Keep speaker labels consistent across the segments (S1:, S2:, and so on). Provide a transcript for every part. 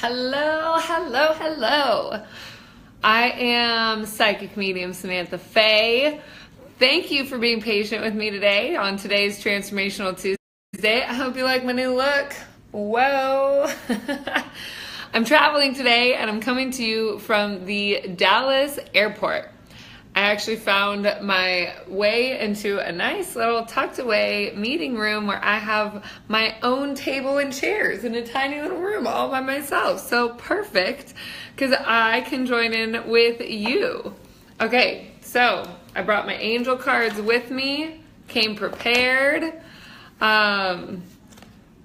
S1: Hello, hello, hello. I am psychic medium Samantha Faye. Thank you for being patient with me today on today's Transformational Tuesday. I hope you like my new look. Whoa. I'm traveling today and I'm coming to you from the Dallas airport. I actually found my way into a nice little tucked away meeting room where I have my own table and chairs in a tiny little room all by myself. So perfect, because I can join in with you. Okay, so I brought my angel cards with me, came prepared.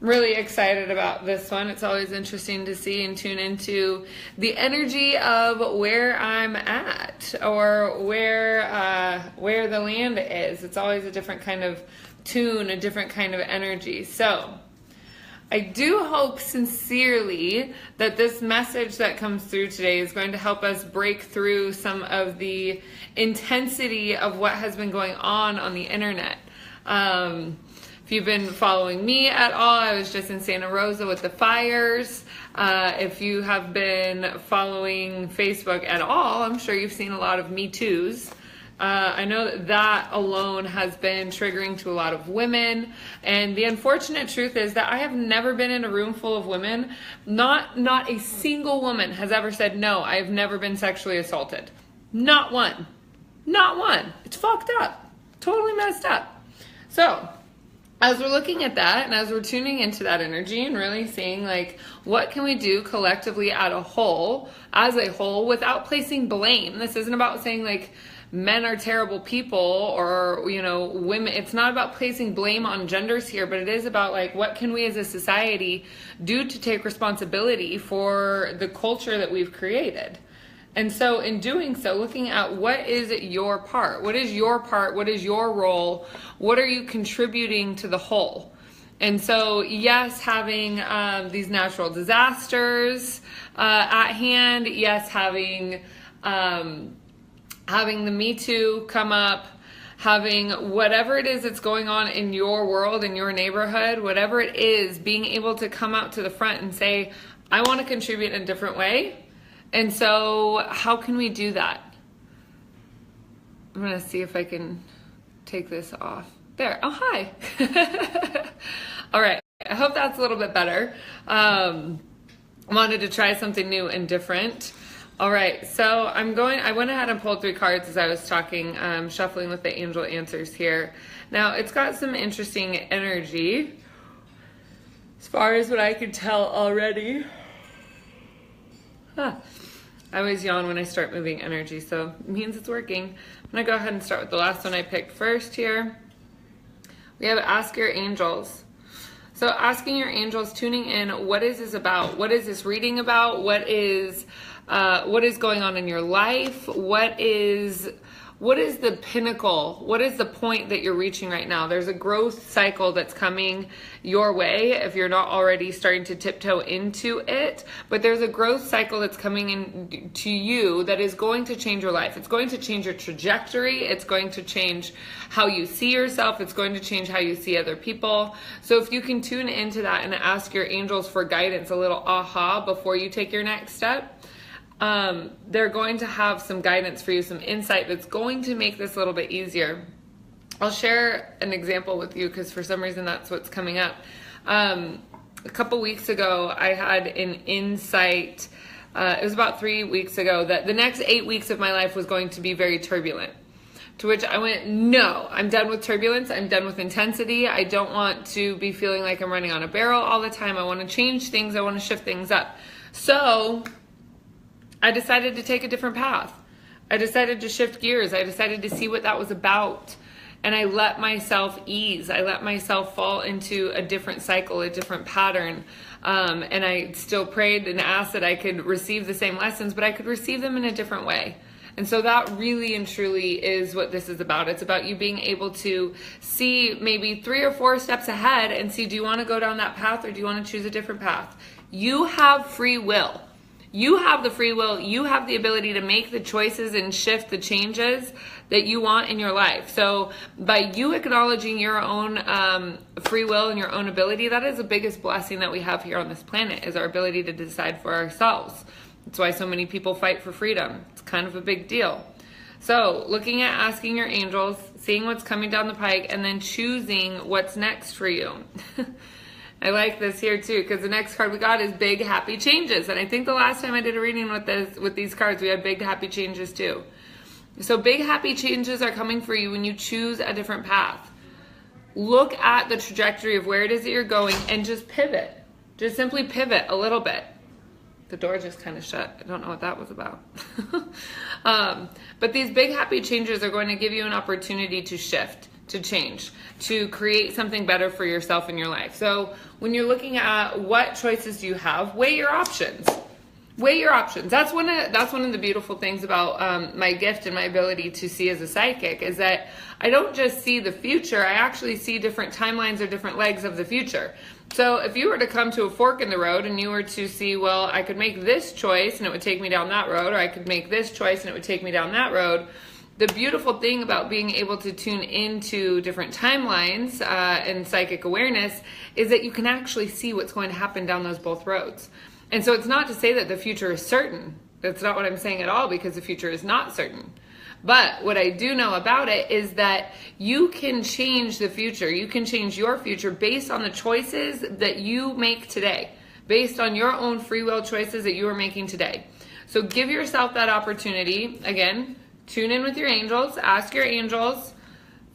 S1: Really excited about this one. It's always interesting to see and tune into the energy of where I'm at or where the land is. It's always a different kind of tune, a different kind of energy. So I do hope sincerely that this message that comes through today is going to help us break through some of the intensity of what has been going on the internet. If you've been following me at all, I was just in Santa Rosa with the fires. If you have been following Facebook at all, I'm sure you've seen a lot of Me Too's. I know that alone has been triggering to a lot of women. And the unfortunate truth is that I have never been in a room full of women. Not a single woman has ever said, no, I've never been sexually assaulted. Not one. Not one. It's fucked up. Totally messed up. So as we're looking at that and as we're tuning into that energy and really seeing like what can we do collectively as a whole without placing blame. This isn't about saying like men are terrible people or, you know, women. It's not about placing blame on genders here, but it is about like what can we as a society do to take responsibility for the culture that we've created. And so in doing so, looking at what is your part? What is your part? What is your role? What are you contributing to the whole? And so, yes, having these natural disasters at hand. Yes, having the Me Too come up. Having whatever it is that's going on in your world, in your neighborhood, whatever it is, being able to come out to the front and say, I want to contribute in a different way. And so how can we do that? I'm going to see if I can take this off. There. Oh, hi. All right. I hope that's a little bit better. I wanted to try something new and different. All right. So I went ahead and pulled 3 cards as I was talking, shuffling with the angel answers here. Now it's got some interesting energy as far as what I can tell already. Huh. I always yawn when I start moving energy, so it means it's working. I'm going to go ahead and start with the last one I picked first here. We have ask your angels. So asking your angels, tuning in, what is this about? What is this reading about? What is going on in your life? What is the pinnacle? What is the point that you're reaching right now? There's a growth cycle that's coming your way if you're not already starting to tiptoe into it. But there's a growth cycle that's coming in to you that is going to change your life. It's going to change your trajectory. It's going to change how you see yourself. It's going to change how you see other people. So if you can tune into that and ask your angels for guidance, a little aha before you take your next step, they're going to have some guidance for you, some insight that's going to make this a little bit easier. I'll share an example with you because for some reason that's what's coming up. A couple weeks ago, I had an insight. It was about 3 weeks ago that the next 8 weeks of my life was going to be very turbulent. To which I went, no, I'm done with turbulence. I'm done with intensity. I don't want to be feeling like I'm running on a barrel all the time. I want to change things. I want to shift things up. So I decided to take a different path. I decided to shift gears. I decided to see what that was about. And I let myself ease. I let myself fall into a different cycle, a different pattern. And I still prayed and asked that I could receive the same lessons, but I could receive them in a different way. And so that really and truly is what this is about. It's about you being able to see maybe 3 or 4 steps ahead and see, do you want to go down that path or do you want to choose a different path? You have free will. You have the free will. You have the ability to make the choices and shift the changes that you want in your life. So by you acknowledging your own free will and your own ability, that is the biggest blessing that we have here on this planet, is our ability to decide for ourselves. That's why so many people fight for freedom. It's kind of a big deal. So looking at asking your angels, seeing what's coming down the pike, and then choosing what's next for you. I like this here too, because the next card we got is big happy changes. And I think the last time I did a reading with these cards, we had big happy changes too. So big happy changes are coming for you when you choose a different path. Look at the trajectory of where it is that you're going and just pivot. Just simply pivot a little bit. The door just kind of shut. I don't know what that was about. But these big happy changes are going to give you an opportunity to shift, to change, to create something better for yourself in your life. So when you're looking at what choices do you have, weigh your options. Weigh your options. That's one of the beautiful things about my gift and my ability to see as a psychic, is that I don't just see the future, I actually see different timelines or different legs of the future. So if you were to come to a fork in the road and you were to see, well, I could make this choice and it would take me down that road, or I could make this choice and it would take me down that road. The beautiful thing about being able to tune into different timelines and psychic awareness is that you can actually see what's going to happen down those both roads. And so it's not to say that the future is certain. That's not what I'm saying at all, because the future is not certain. But what I do know about it is that you can change the future. You can change your future based on the choices that you make today, based on your own free will choices that you are making today. So give yourself that opportunity. Again, tune in with your angels, ask your angels,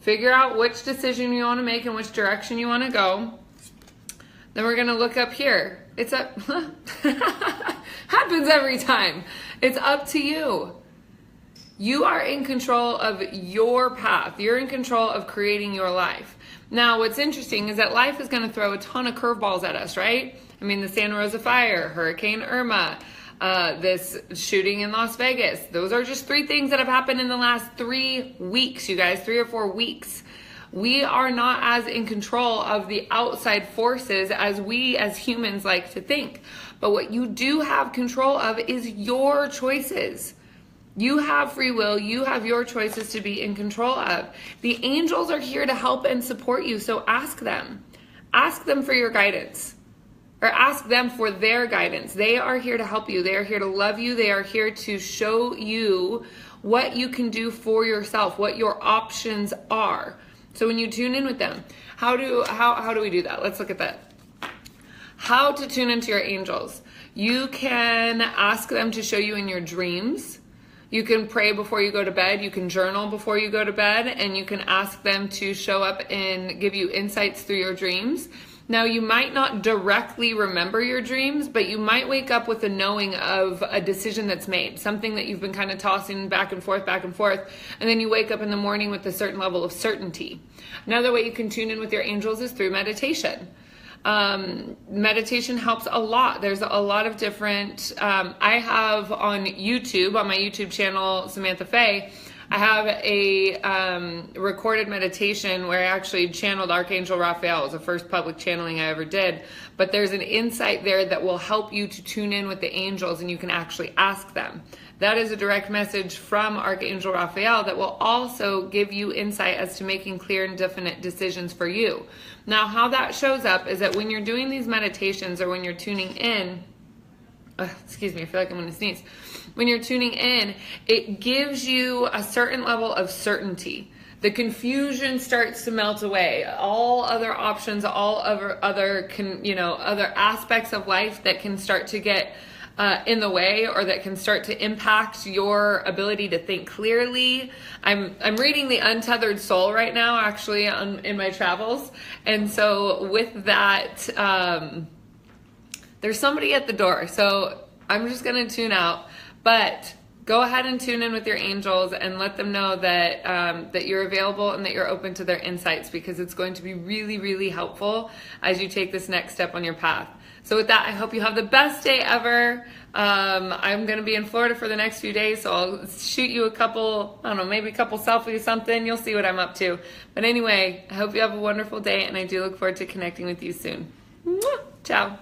S1: figure out which decision you want to make and which direction you want to go. Then we're going to look up here. It's up. Happens every time. It's up to you. You are in control of your path. You're in control of creating your life. Now, what's interesting is that life is going to throw a ton of curveballs at us, right? I mean, the Santa Rosa fire, Hurricane Irma, this shooting in Las Vegas. Those are just 3 things that have happened in the last 3 weeks, you guys, 3 or 4 weeks. We are not as in control of the outside forces as we as humans like to think. But what you do have control of is your choices. You have free will. You have your choices to be in control of. The angels are here to help and support you. So ask them. Ask them for your guidance. Or ask them for their guidance. They are here to help you. They are here to love you. They are here to show you what you can do for yourself, what your options are. So when you tune in with them, how do we do that? Let's look at that. How to tune into your angels. You can ask them to show you in your dreams. You can pray before you go to bed. You can journal before you go to bed, and you can ask them to show up and give you insights through your dreams. Now, you might not directly remember your dreams, but you might wake up with a knowing of a decision that's made, something that you've been kind of tossing back and forth, and then you wake up in the morning with a certain level of certainty. Another way you can tune in with your angels is through meditation. Meditation helps a lot. There's a lot of different, I have on YouTube, on my YouTube channel, Samantha Faye, I have a recorded meditation where I actually channeled Archangel Raphael. It was the first public channeling I ever did. But there's an insight there that will help you to tune in with the angels, and you can actually ask them. That is a direct message from Archangel Raphael that will also give you insight as to making clear and definite decisions for you. Now, how that shows up is that when you're doing these meditations or when you're tuning in, excuse me, I feel like I'm going to sneeze. When you're tuning in, it gives you a certain level of certainty. The confusion starts to melt away. All other options, all other aspects of life that can start to get in the way, or that can start to impact your ability to think clearly. I'm reading The Untethered Soul right now, actually, in my travels. And so with that, there's somebody at the door. So I'm just going to tune out. But go ahead and tune in with your angels and let them know that that you're available and that you're open to their insights, because it's going to be really, really helpful as you take this next step on your path. So with that, I hope you have the best day ever. I'm going to be in Florida for the next few days, so I'll shoot you a couple, I don't know, maybe a couple selfies or something. You'll see what I'm up to. But anyway, I hope you have a wonderful day, and I do look forward to connecting with you soon. Ciao.